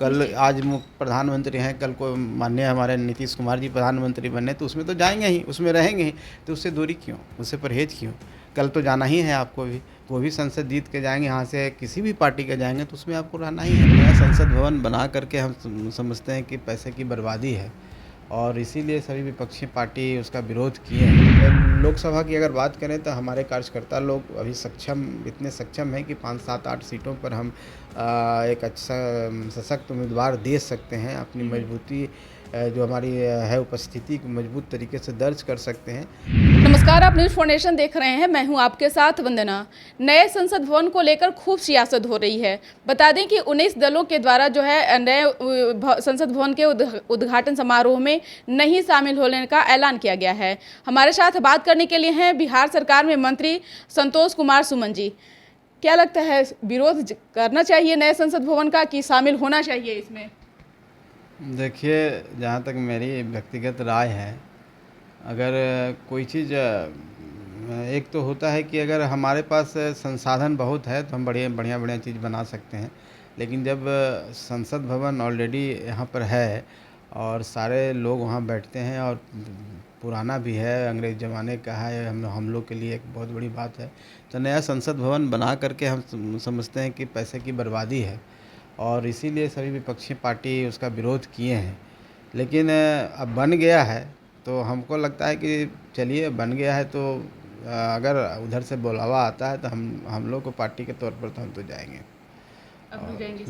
कल आज प्रधानमंत्री हैं, कल को माननीय हमारे नीतीश कुमार जी प्रधानमंत्री बने तो उसमें तो जाएंगे ही, उसमें रहेंगे ही, तो उससे दूरी क्यों, उससे परहेज क्यों? कल तो जाना ही है आपको भी, वो भी संसद जीत के जाएंगे, यहाँ से किसी भी पार्टी के जाएंगे तो उसमें आपको रहना ही है। नया संसद भवन बना करके हम समझते हैं कि पैसे की बर्बादी है और इसीलिए सभी विपक्षी पार्टी उसका विरोध किए हैं। लोकसभा की अगर बात करें तो हमारे कार्यकर्ता लोग अभी इतने सक्षम हैं कि 5, 7, 8 सीटों पर हम एक अच्छा सशक्त उम्मीदवार दे सकते हैं। अपनी मजबूती जो हमारी है उपस्थिति को मजबूत तरीके से दर्ज कर सकते हैं। नमस्कार, आप न्यूज फाउंडेशन देख रहे हैं। मैं हूं आपके साथ वंदना। नए संसद भवन को लेकर खूब सियासत हो रही है। बता दें कि 19 दलों के द्वारा जो है नए संसद भवन के उद्घाटन समारोह में नहीं शामिल होने का ऐलान किया गया है। हमारे साथ बात करने के लिए हैं बिहार सरकार में मंत्री संतोष कुमार सुमन जी। क्या लगता है, विरोध करना चाहिए नए संसद भवन का कि शामिल होना चाहिए इसमें? देखिए, जहाँ तक मेरी व्यक्तिगत राय है, अगर कोई चीज़ एक तो होता है कि अगर हमारे पास संसाधन बहुत है तो हम बढ़िया चीज़ बना सकते हैं। लेकिन जब संसद भवन ऑलरेडी यहाँ पर है और सारे लोग वहाँ बैठते हैं और पुराना भी है, अंग्रेज़ ज़माने का है, हम लोग के लिए एक बहुत बड़ी बात है। तो नया संसद भवन बना करके हम समझते हैं कि पैसे की बर्बादी है और इसीलिए सभी विपक्षी पार्टी उसका विरोध किए हैं। लेकिन अब बन गया है तो हमको लगता है कि चलिए, बन गया है तो अगर उधर से बुलावा आता है तो हम लोग को पार्टी के तौर पर तो हम तो जाएंगे।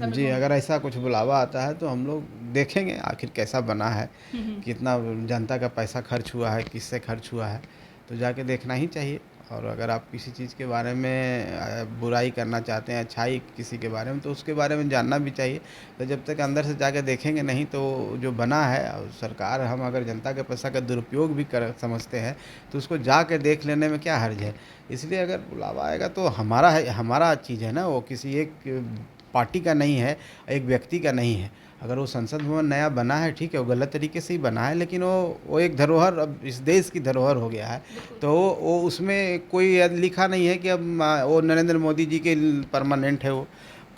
जी, अगर ऐसा कुछ बुलावा आता है तो हम लोग देखेंगे आखिर कैसा बना है, कितना जनता का पैसा खर्च हुआ है, किससे खर्च हुआ है, तो जाके देखना ही चाहिए। और अगर आप किसी चीज़ के बारे में बुराई करना चाहते हैं, अच्छाई किसी के बारे में, तो उसके बारे में जानना भी चाहिए। तो जब तक अंदर से जाके देखेंगे नहीं तो जो बना है सरकार, हम अगर जनता के पैसा का दुरुपयोग भी कर समझते हैं तो उसको जाके देख लेने में क्या हर्ज है। इसलिए अगर बुलावा आएगा तो हमारा चीज़ है ना, वो किसी एक पार्टी का नहीं है, एक व्यक्ति का नहीं है। अगर वो संसद भवन नया बना है, ठीक है, वो गलत तरीके से ही बना है, लेकिन वो एक धरोहर, अब इस देश की धरोहर हो गया है। तो वो उसमें कोई लिखा नहीं है कि अब वो नरेंद्र मोदी जी के परमानेंट है। वो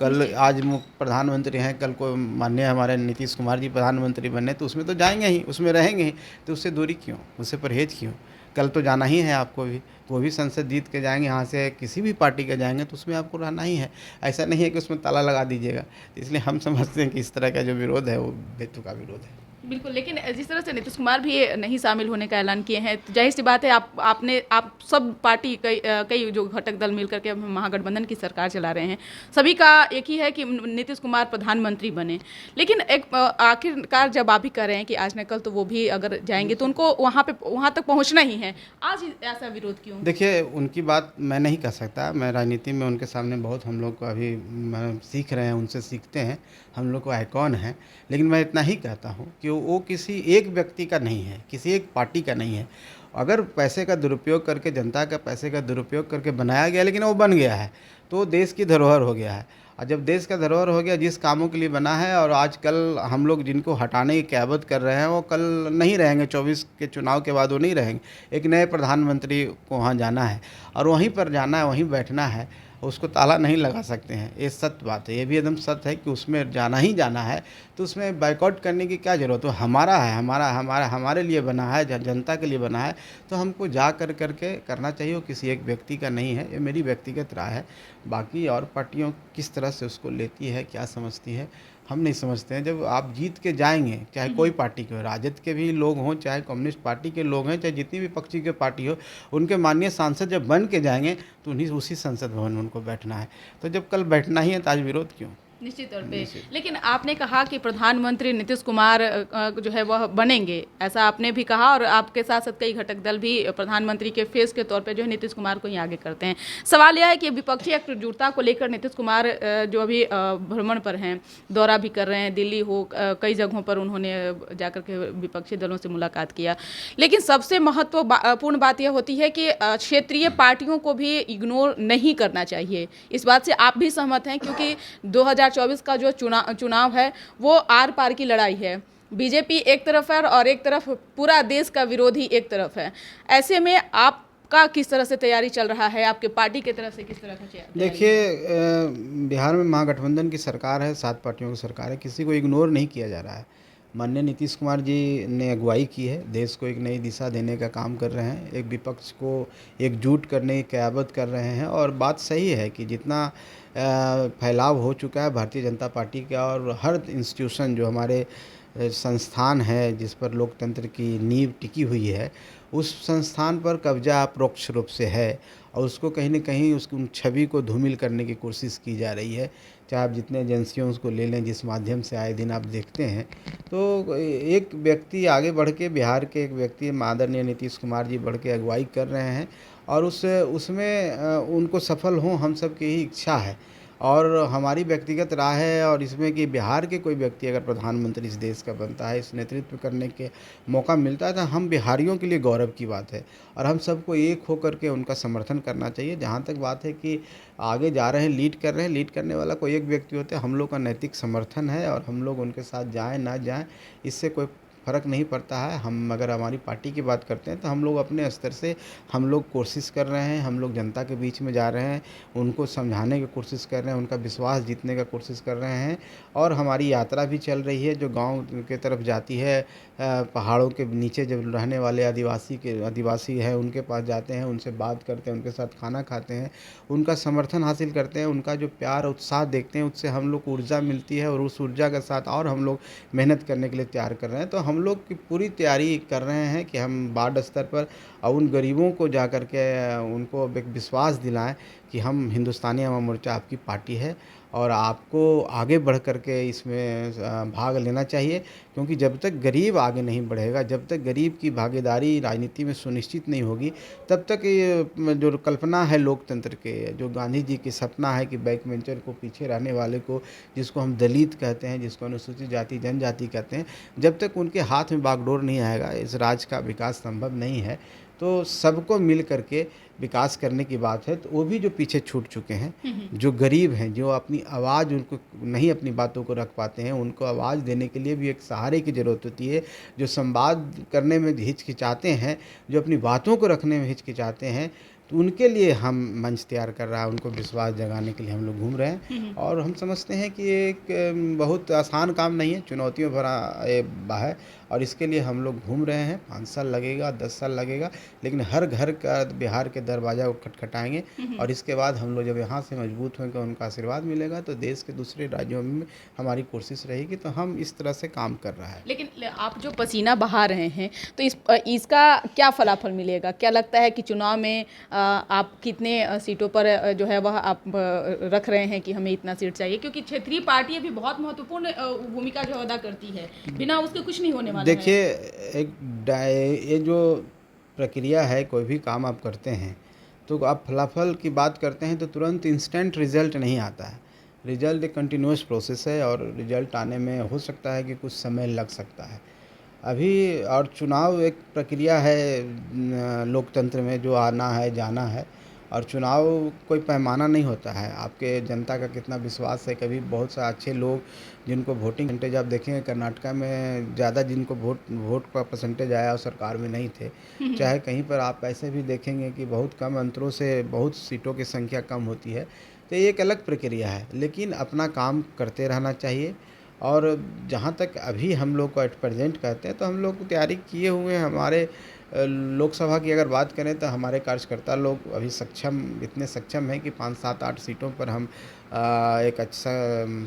कल आज प्रधानमंत्री हैं, कल को माननीय हमारे नीतीश कुमार जी प्रधानमंत्री बने तो उसमें तो जाएंगे ही, उसमें रहेंगे ही, तो उससे दूरी क्यों, उससे परहेज क्यों? कल तो जाना ही है आपको भी, वो भी संसद जीत के जाएंगे, यहाँ से किसी भी पार्टी के जाएंगे तो उसमें आपको रहना ही है। ऐसा नहीं है कि उसमें ताला लगा दीजिएगा। इसलिए हम समझते हैं कि इस तरह का जो विरोध है वो बेतुका विरोध है। बिल्कुल, लेकिन जिस तरह से नीतीश कुमार भी नहीं शामिल होने का ऐलान किए हैं, तो जाहिर सी बात है आप सब पार्टी कई जो घटक दल मिलकर के महागठबंधन की सरकार चला रहे हैं, सभी का एक ही है कि नीतीश कुमार प्रधानमंत्री बने। लेकिन एक आखिरकार जब आप भी कह रहे हैं कि आज न कल तो वो भी अगर जाएंगे तो उनको वहाँ तक पहुँचना ही है, आज ऐसा विरोध क्यों? देखिए, उनकी बात मैं नहीं कह सकता। मैं राजनीति में उनके सामने बहुत, हम लोग को अभी सीख रहे हैं, उनसे सीखते हैं, हम लोग को आइकॉन है। लेकिन मैं इतना ही कहता हूँ कि वो किसी एक व्यक्ति का नहीं है, किसी एक पार्टी का नहीं है। अगर पैसे का दुरुपयोग करके, जनता का पैसे का दुरुपयोग करके बनाया गया, लेकिन वो बन गया है तो देश की धरोहर हो गया है। और जब देश का धरोहर हो गया, जिस कामों के लिए बना है, और आज कल हम लोग जिनको हटाने की क़यादत कर रहे हैं वो कल नहीं रहेंगे, 24 के चुनाव के बाद वो नहीं रहेंगे। एक नए प्रधानमंत्री को वहाँ जाना है और वहीं पर जाना है, वहीं बैठना है, उसको ताला नहीं लगा सकते हैं। ये सत्य बात है, ये भी एकदम सत्य है कि उसमें जाना ही जाना है, तो उसमें बाइकआउट करने की क्या ज़रूरत है? हमारा है, हमारे लिए बना है, जनता के लिए बना है, तो हमको जा करके करना चाहिए। वो किसी एक व्यक्ति का नहीं है, ये मेरी व्यक्तिगत राय है। बाकी और पार्टियों किस तरह से उसको लेती है, क्या समझती है, हम नहीं समझते हैं। जब आप जीत के जाएंगे, चाहे कोई पार्टी के हो, राजद के भी लोग हों, चाहे कम्युनिस्ट पार्टी के लोग हैं, चाहे जितनी भी पक्षी की पार्टी हो, उनके माननीय सांसद जब बन के जाएंगे तो उसी संसद भवन में उनको बैठना है। तो जब कल बैठना ही है तो आज विरोध क्यों? निश्चित तौर पे। लेकिन आपने कहा कि प्रधानमंत्री नीतीश कुमार जो है वह बनेंगे, ऐसा आपने भी कहा, और आपके साथ साथ कई घटक दल भी प्रधानमंत्री के फेस के तौर पे जो है नीतीश कुमार को ही आगे करते हैं। सवाल यह है कि विपक्षी एकजुटता को लेकर नीतीश कुमार जो अभी भ्रमण पर हैं, दौरा भी कर रहे हैं, दिल्ली हो, कई जगहों पर उन्होंने जाकर के विपक्षी दलों से मुलाकात किया। लेकिन सबसे महत्वपूर्ण बात यह होती है कि क्षेत्रीय पार्टियों को भी इग्नोर नहीं करना चाहिए। इस बात से आप भी सहमत हैं? क्योंकि 2024 का जो चुनाव है वो आर पार की लड़ाई है। बीजेपी एक तरफ है और एक तरफ पूरा देश का विरोधी एक तरफ है। ऐसे में आप आपका किस तरह से तैयारी चल रहा है, आपके पार्टी की तरफ से किस तरह का तैयारी? देखिए बिहार में महागठबंधन की सरकार है, 7 पार्टियों की सरकार है, किसी को इग्नोर नहीं किया जा रहा है। माननीय नीतीश कुमार जी ने अगुवाई की है, देश को एक नई दिशा देने का काम कर रहे हैं, एक विपक्ष को एकजुट करने की क़यादत कर रहे हैं और बात सही है कि जितना फैलाव हो चुका है भारतीय जनता पार्टी का और हर इंस्टीट्यूशन जो हमारे संस्थान है जिस पर लोकतंत्र की नींव टिकी हुई है, उस संस्थान पर कब्जा अप्रोक्ष रूप से है और उसको कहीं न कहीं उन छवि को धूमिल करने की कोशिश की जा रही है। चाहे आप जितने एजेंसियों को ले लें, जिस माध्यम से आए दिन आप देखते हैं, तो एक व्यक्ति आगे बढ़ के, बिहार के एक व्यक्ति आदरणीय नीतीश कुमार जी बढ़ के अगुवाई कर रहे हैं और उसमें उनको सफल हों, हम सब की ही इच्छा है। और हमारी व्यक्तिगत राय है और इसमें कि बिहार के कोई व्यक्ति अगर प्रधानमंत्री इस देश का बनता है, इस नेतृत्व करने के मौका मिलता है, तो हम बिहारियों के लिए गौरव की बात है और हम सबको एक होकर के उनका समर्थन करना चाहिए। जहाँ तक बात है कि आगे जा रहे हैं, लीड कर रहे हैं, लीड करने वाला कोई एक व्यक्ति होता है, हम लोग का नैतिक समर्थन है और हम लोग उनके साथ जाएँ ना जाएँ इससे कोई फ़र्क नहीं पड़ता है। हम अगर हमारी पार्टी की बात करते हैं तो हम लोग अपने स्तर से हम लोग कोशिश कर रहे हैं, हम लोग जनता के बीच में जा रहे हैं, उनको समझाने की कोशिश कर रहे हैं, उनका विश्वास जीतने का कोशिश कर रहे हैं और हमारी यात्रा भी चल रही है जो गाँव के तरफ जाती है। पहाड़ों के नीचे जब रहने वाले आदिवासी हैं उनके पास जाते हैं, उनसे बात करते हैं, उनके साथ खाना खाते हैं, उनका समर्थन हासिल करते हैं, उनका जो प्यार उत्साह देखते हैं उससे हम लोग को ऊर्जा मिलती है और उस ऊर्जा के साथ और हम लोग मेहनत करने के लिए तैयार कर रहे हैं। तो हम लोग की पूरी तैयारी कर रहे हैं कि हम वार्ड स्तर पर उन गरीबों को जा कर के उनको एक विश्वास दिलाएं कि हम हिंदुस्तानी अवाम मोर्चा आपकी पार्टी है और आपको आगे बढ़ कर के इसमें भाग लेना चाहिए, क्योंकि जब तक गरीब आगे नहीं बढ़ेगा, जब तक गरीब की भागीदारी राजनीति में सुनिश्चित नहीं होगी, तब तक ये जो कल्पना है लोकतंत्र के, जो गांधी जी की सपना है कि बैक वेंचर को, पीछे रहने वाले को, जिसको हम दलित कहते हैं, जिसको अनुसूचित जाति जनजाति कहते हैं, जब तक उनके हाथ में बागडोर नहीं आएगा इस राज्य का विकास संभव नहीं है। तो सबको मिल करके विकास करने की बात है। तो वो भी जो पीछे छूट चुके हैं, जो गरीब हैं, जो अपनी आवाज़ उनको नहीं अपनी बातों को रख पाते हैं, उनको आवाज़ देने के लिए भी एक सहारे की ज़रूरत होती है। जो संवाद करने में हिचकिचाते हैं, जो अपनी बातों को रखने में हिचकिचाते हैं, तो उनके लिए हम मंच तैयार कर रहा है, उनको विश्वास जगाने के लिए हम लोग घूम रहे हैं और हम समझते हैं कि ये एक बहुत आसान काम नहीं है, चुनौतियों भरा ये है और इसके लिए हम लोग घूम रहे हैं। 5 साल लगेगा, 10 साल लगेगा, लेकिन हर घर का बिहार के दरवाज़ा को खटखटाएंगे और इसके बाद हम लोग जब यहाँ से मजबूत होंगे, उनका आशीर्वाद मिलेगा, तो देश के दूसरे राज्यों में हमारी कोशिश रहेगी। तो हम इस तरह से काम कर रहा है। लेकिन आप जो पसीना बहा रहे हैं तो इसका क्या फलाफल मिलेगा? क्या लगता है कि चुनाव में आप कितने सीटों पर जो है वह आप रख रहे हैं कि हमें इतना सीट चाहिए? क्योंकि क्षेत्रीय पार्टियां भी बहुत महत्वपूर्ण भूमिका जो अदा करती है, बिना उसके कुछ नहीं होने वाला है। देखिए ये जो प्रक्रिया है, कोई भी काम आप करते हैं तो आप फलाफल की बात करते हैं तो तुरंत इंस्टेंट रिजल्ट नहीं आता है। रिजल्ट एक कंटिन्यूस प्रोसेस है और रिजल्ट आने में हो सकता है कि कुछ समय लग सकता है अभी। और चुनाव एक प्रक्रिया है लोकतंत्र में, जो आना है जाना है और चुनाव कोई पैमाना नहीं होता है। आपके जनता का कितना विश्वास है। कभी बहुत से अच्छे लोग जिनको वोटिंग परसेंटेज आप देखेंगे कर्नाटका में ज़्यादा जिनको वोट का परसेंटेज आया और सरकार में नहीं थे। चाहे कहीं पर आप ऐसे भी देखेंगे कि बहुत कम अंतरों से बहुत सीटों की संख्या कम होती है। तो ये एक अलग प्रक्रिया है, लेकिन अपना काम करते रहना चाहिए। और जहाँ तक अभी हम लोग को एट प्रेजेंट कहते हैं तो हम लोग तैयारी किए हुए हैं। हमारे लोकसभा की अगर बात करें तो हमारे कार्यकर्ता लोग अभी इतने सक्षम हैं कि 5, 7, 8 सीटों पर हम एक अच्छा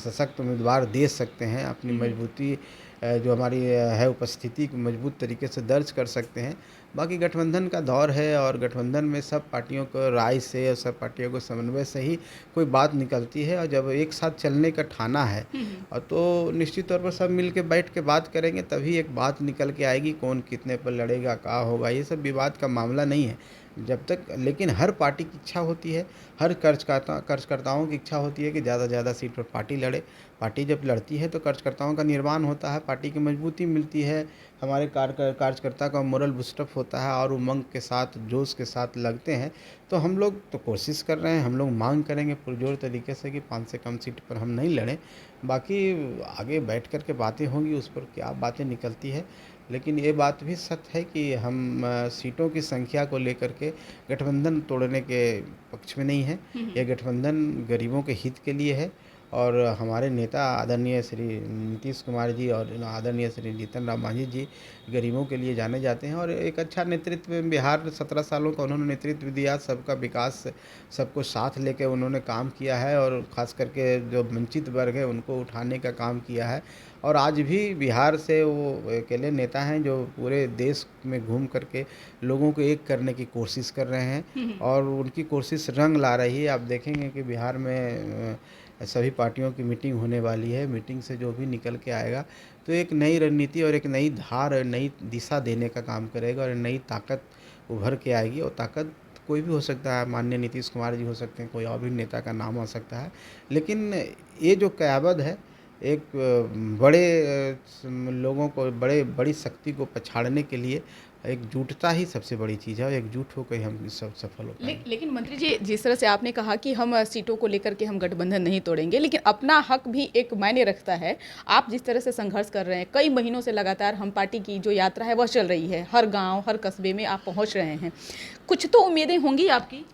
सशक्त उम्मीदवार दे सकते हैं। अपनी मजबूती जो हमारी है उपस्थिति को मजबूत तरीके से दर्ज कर सकते हैं। बाकी गठबंधन का दौर है और गठबंधन में सब पार्टियों को राय से और सब पार्टियों को समन्वय से ही कोई बात निकलती है। और जब एक साथ चलने का ठाना है और तो निश्चित तौर पर सब मिल के बैठ के बात करेंगे, तभी एक बात निकल के आएगी। कौन कितने पर लड़ेगा, क्या होगा, ये सब विवाद का मामला नहीं है जब तक। लेकिन हर पार्टी की इच्छा होती है, हर कार्यकर्ताओं की इच्छा होती है कि ज़्यादा से ज़्यादा सीट पर पार्टी लड़े। पार्टी जब लड़ती है तो कार्यकर्ताओं का निर्माण होता है, पार्टी की मजबूती मिलती है, हमारे कार्यकर्ता का मोरल बूस्टअप होता है और उमंग के साथ, जोश के साथ लगते हैं। तो हम लोग तो कोशिश कर रहे हैं, हम लोग मांग करेंगे पुरजोर तरीके से कि 5 से कम सीट पर हम नहीं लड़ें। बाकी आगे बैठ कर के बातें होंगी, उस पर क्या बातें निकलती है लेकिन ये बात भी सत्य है कि हम सीटों की संख्या को लेकर के गठबंधन तोड़ने के पक्ष में नहीं है। ये गठबंधन गरीबों के हित के लिए है और हमारे नेता आदरणीय श्री नीतीश कुमार जी और आदरणीय श्री जीतन राम मांझी जी गरीबों के लिए जाने जाते हैं और एक अच्छा नेतृत्व बिहार 17 सालों का उन्होंने नेतृत्व दिया, सबका विकास सबको साथ लेकर उन्होंने काम किया है और ख़ास करके जो वंचित वर्ग है उनको उठाने का काम किया है। और आज भी बिहार से वो अकेले नेता हैं जो पूरे देश में घूम करके लोगों को एक करने की कोशिश कर रहे हैं और उनकी कोशिश रंग ला रही है। आप देखेंगे कि बिहार में सभी पार्टियों की मीटिंग होने वाली है। मीटिंग से जो भी निकल के आएगा तो एक नई रणनीति और एक नई धार और नई दिशा देने का काम करेगा और नई ताकत उभर के आएगी। और ताकत कोई भी हो सकता है, माननीय नीतीश कुमार जी हो सकते हैं, कोई और भी नेता का नाम हो सकता है, लेकिन ये जो क़यादत है एक लोगों को बड़ी शक्ति को पछाड़ने के लिए एकजुटता ही सबसे बड़ी चीज़ है और एकजुट होकर ही हम सब सफल हो पाएंगे। लेकिन मंत्री जी, जिस तरह से आपने कहा कि हम सीटों को लेकर के हम गठबंधन नहीं तोड़ेंगे, लेकिन अपना हक भी एक मायने रखता है। आप जिस तरह से संघर्ष कर रहे हैं, कई महीनों से लगातार हम पार्टी की जो यात्रा है वह चल रही है, हर गांव हर कस्बे में आप पहुंच रहे हैं, कुछ तो उम्मीदें होंगी आपकी।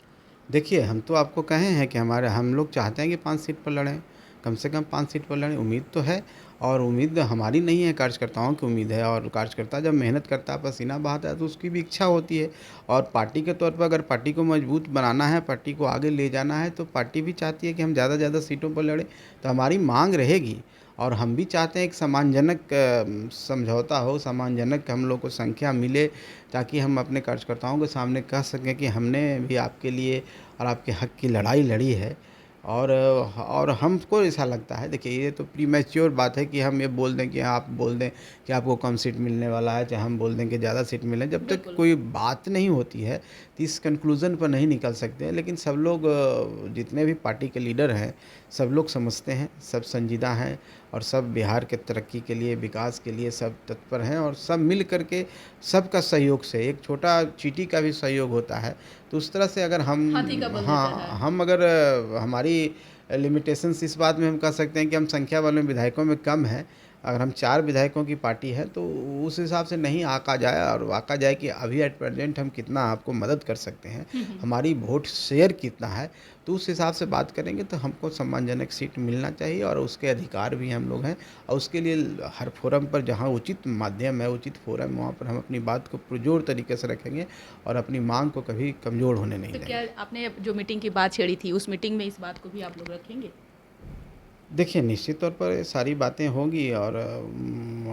देखिए, हम तो आपको कहे हैं कि हम लोग चाहते हैं कि 5 सीट पर लड़ें, कम से कम 5 सीट पर लड़ें। उम्मीद तो है और उम्मीद हमारी नहीं है, कार्यकर्ताओं की उम्मीद है। और कार्यकर्ता जब मेहनत करता है, पसीना बहाता है, तो उसकी भी इच्छा होती है। और पार्टी के तौर पर अगर पार्टी को मजबूत बनाना है, पार्टी को आगे ले जाना है, तो पार्टी भी चाहती है कि हम ज़्यादा से ज़्यादा सीटों पर लड़ें। तो हमारी मांग रहेगी और हम भी चाहते हैं एक सम्मानजनक समझौता हो, सम्मानजनक हम लोग को संख्या मिले, ताकि हम अपने कार्यकर्ताओं के सामने कह सकें कि हमने भी आपके लिए और आपके हक की लड़ाई लड़ी है। और हमको ऐसा लगता है, देखिए ये तो प्रीमैच्योर बात है कि हम ये बोल दें कि आप बोल दें कि आपको कम सीट मिलने वाला है, चाहे हम बोल दें कि ज़्यादा सीट मिले। जब तक कोई बात नहीं होती है तो इस कंक्लूज़न पर नहीं निकल सकते हैं। लेकिन सब लोग जितने भी पार्टी के लीडर हैं, सब लोग समझते हैं, सब संजीदा हैं और सब बिहार के तरक्की के लिए, विकास के लिए सब तत्पर हैं और सब मिल करके सबका सहयोग से, एक छोटा चींटी का भी सहयोग होता है। तो उस तरह से अगर हम हाथी का बल देता हाँ, है। हम अगर हमारी लिमिटेशंस इस बात में हम कह सकते हैं कि हम संख्या वाले विधायकों में कम हैं। अगर हम 4 विधायकों की पार्टी है तो उस हिसाब से नहीं आका जाए और आका जाए कि अभी एट प्रेजेंट हम कितना आपको मदद कर सकते हैं, हमारी वोट शेयर कितना है, तो उस हिसाब से बात करेंगे। तो हमको सम्मानजनक सीट मिलना चाहिए और उसके अधिकार भी हम लोग हैं और उसके लिए हर फोरम पर जहां उचित माध्यम है, उचित फोरम है, वहाँ पर हम अपनी बात को पुरजोर तरीके से रखेंगे और अपनी मांग को कभी कमज़ोर होने नहीं तो देंगे। क्या आपने जो मीटिंग की बात छेड़ी थी, उस मीटिंग में इस बात को भी आप लोग रखेंगे? देखिए, निश्चित तौर पर ये सारी बातें होंगी और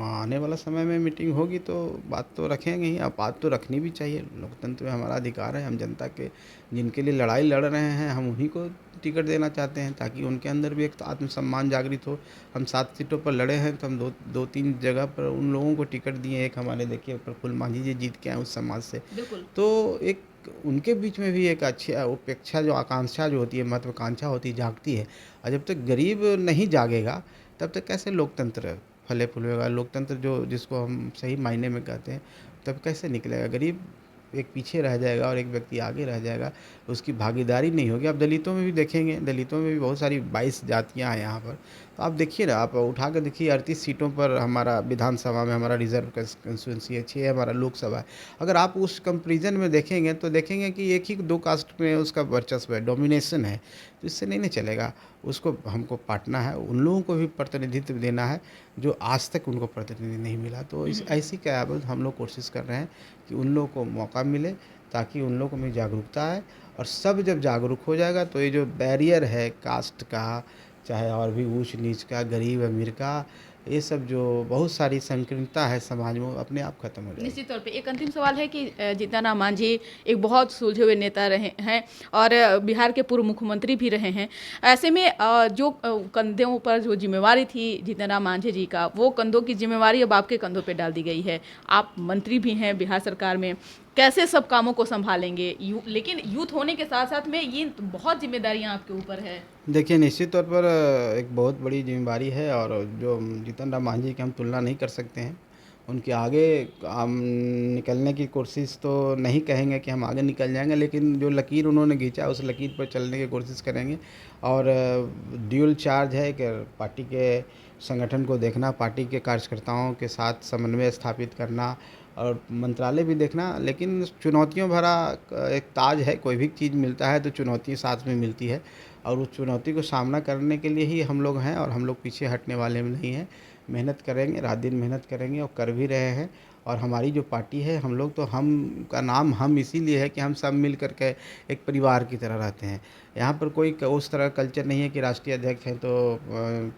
आने वाला समय में मीटिंग होगी तो बात तो रखेंगे ही। अब बात तो रखनी भी चाहिए, लोकतंत्र में हमारा अधिकार है। हम जनता के जिनके लिए लड़ाई लड़ रहे हैं, हम उन्हीं को टिकट देना चाहते हैं ताकि उनके अंदर भी एक तो आत्मसम्मान जागृत हो। हम 7 सीटों पर लड़े हैं तो हम दो तीन जगह पर उन लोगों को टिकट दिए। एक हमारे देखिए प्रफुल्ल मांझी जी जीत के आए उस समाज से, बिल्कुल। तो एक उनके बीच में भी एक अच्छी उपेक्षा जो आकांक्षा जो होती है, महत्वाकांक्षा होती है, जागती है। और जब तक गरीब नहीं जागेगा तब तक कैसे लोकतंत्र फले फूलेगा। लोकतंत्र जो जिसको हम सही मायने में कहते हैं, तब कैसे निकलेगा। गरीब एक पीछे रह जाएगा और एक व्यक्ति आगे रह जाएगा, उसकी भागीदारी नहीं होगी। आप दलितों में भी देखेंगे, दलितों में भी बहुत सारी 22 जातियां हैं यहाँ पर। तो आप देखिए ना, आप उठा कर देखिए 38 सीटों पर हमारा विधानसभा में हमारा रिजर्व कंस्टिट्यूंसी है, 6 हमारा लोकसभा है। अगर आप उस कंपेरिजन में देखेंगे तो देखेंगे कि एक ही 2 कास्ट में उसका वर्चस्व है, डोमिनेशन है। तो इससे नहीं चलेगा, उसको हमको पाटना है, उन लोगों को भी प्रतिनिधित्व देना है जो आज तक उनको प्रतिनिधि नहीं मिला। तो इस ऐसी क़यादत हम लोग कोशिश कर रहे हैं कि उन लोगों को मौका मिले ताकि उन लोगों में जागरूकता आए। और सब जब जागरूक हो जाएगा तो ये जो बैरियर है कास्ट का, चाहे और भी ऊंच नीच का, गरीब अमीर का, ये सब जो बहुत सारी संकीर्णता है समाज में, अपने आप खत्म हो जाएगी। निश्चित तौर पे एक अंतिम सवाल है कि जीतन राम मांझी एक बहुत सुलझे हुए नेता रहे हैं और बिहार के पूर्व मुख्यमंत्री भी रहे हैं। ऐसे में जो कंधों पर जो जिम्मेवारी थी जीतन राम मांझी जी का, वो कंधों की जिम्मेवारी अब आपके कंधों पे डाल दी गई है। आप मंत्री भी हैं बिहार सरकार में, कैसे सब कामों को संभालेंगे? लेकिन यूथ होने के साथ साथ में ये बहुत जिम्मेदारियां आपके ऊपर है। देखिए, निश्चित तौर पर एक बहुत बड़ी जिम्मेदारी है और जो जीतन राम मांझी की हम तुलना नहीं कर सकते हैं उनके आगे हम निकलने की कोशिश तो नहीं कहेंगे कि हम आगे निकल जाएंगे, लेकिन जो लकीर उन्होंने खींचा उस लकीर पर चलने की कोशिश करेंगे। और ड्यूल चार्ज है कि पार्टी के संगठन को देखना, पार्टी के कार्यकर्ताओं के साथ समन्वय स्थापित करना और मंत्रालय भी देखना। लेकिन चुनौतियों भरा एक ताज है, कोई भी चीज़ मिलता है तो चुनौती साथ में मिलती है, और उस चुनौती को सामना करने के लिए ही हम लोग हैं, और हम लोग पीछे हटने वाले नहीं हैं। मेहनत करेंगे, रात दिन मेहनत करेंगे और कर भी रहे हैं। और हमारी जो पार्टी है, हम लोग तो हम का नाम हम इसीलिए है कि हम सब मिल कर के एक परिवार की तरह रहते हैं। यहाँ पर कोई उस तरह कल्चर नहीं है कि राष्ट्रीय अध्यक्ष हैं तो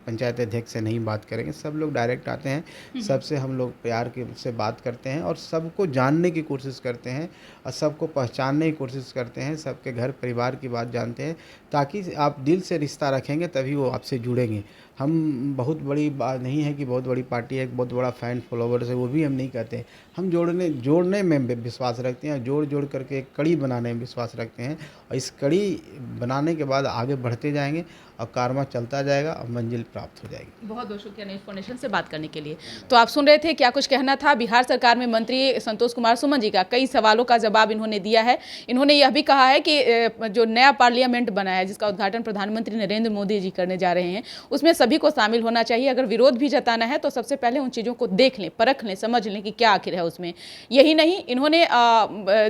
पंचायत अध्यक्ष से नहीं बात करेंगे। सब लोग डायरेक्ट आते हैं, सबसे हम लोग प्यार के से बात करते हैं और सबको जानने की कोशिश करते हैं और सबको पहचानने की कोशिश करते हैं, सबके घर परिवार की बात जानते हैं, ताकि आप दिल से रिश्ता रखेंगे तभी वो आपसे जुड़ेंगे। हम बहुत बड़ी बात नहीं है कि बहुत बड़ी पार्टी है, एक बहुत बड़ा फैन फॉलोवर्स है, वो भी हम नहीं कहते। हम जोड़ने में विश्वास रखते हैं, जोड़ करके एक कड़ी बनाने में विश्वास रखते हैं, और इस कड़ी बनाने के बाद आगे बढ़ते जाएंगे और कारवां चलता जाएगा और मंजिल प्राप्त हो जाएगी। बहुत बहुत शुक्रिया न्यूज़ फाउंडेशन से बात करने के लिए। तो आप सुन रहे थे क्या कुछ कहना था बिहार सरकार में मंत्री संतोष कुमार सुमन जी का। कई सवालों का जवाब इन्होंने दिया है। इन्होंने यह भी कहा है कि जो नया पार्लियामेंट बना है, जिसका उद्घाटन प्रधानमंत्री नरेंद्र मोदी जी करने जा रहे हैं, उसमें सभी को शामिल होना चाहिए। अगर विरोध भी जताना है तो सबसे पहले उन चीज़ों को देख लें, परख लें, समझ लें कि क्या आखिर है उसमें। यही नहीं, इन्होंने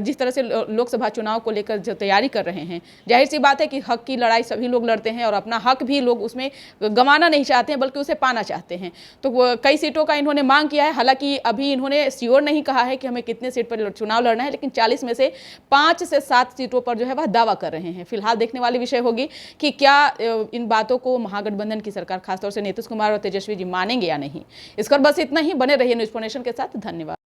जिस तरह से लोकसभा चुनाव को लेकर जो तैयारी कर रहे हैं, जाहिर सी बात है कि हक की लड़ाई सभी लोग लड़ते हैं और अपना हक भी लोग उसमें गंवाना नहीं चाहते हैं, बल्कि उसे पाना चाहते हैं। तो कई सीटों का इन्होंने मांग किया है। हालांकि अभी इन्होंने श्योर नहीं कहा है कि हमें कितने सीट पर चुनाव लड़ना है, लेकिन 40 में से 5 से 7 सीटों पर जो है वह दावा कर रहे हैं। फिलहाल देखने वाली विषय होगी कि क्या इन बातों को महागठबंधन की सरकार, खासतौर से नीतीश कुमार और तेजस्वी जी, मानेंगे या नहीं। इस पर बस इतना ही। बने रहिए न्यूज़ फाउंडेशन के साथ। धन्यवाद।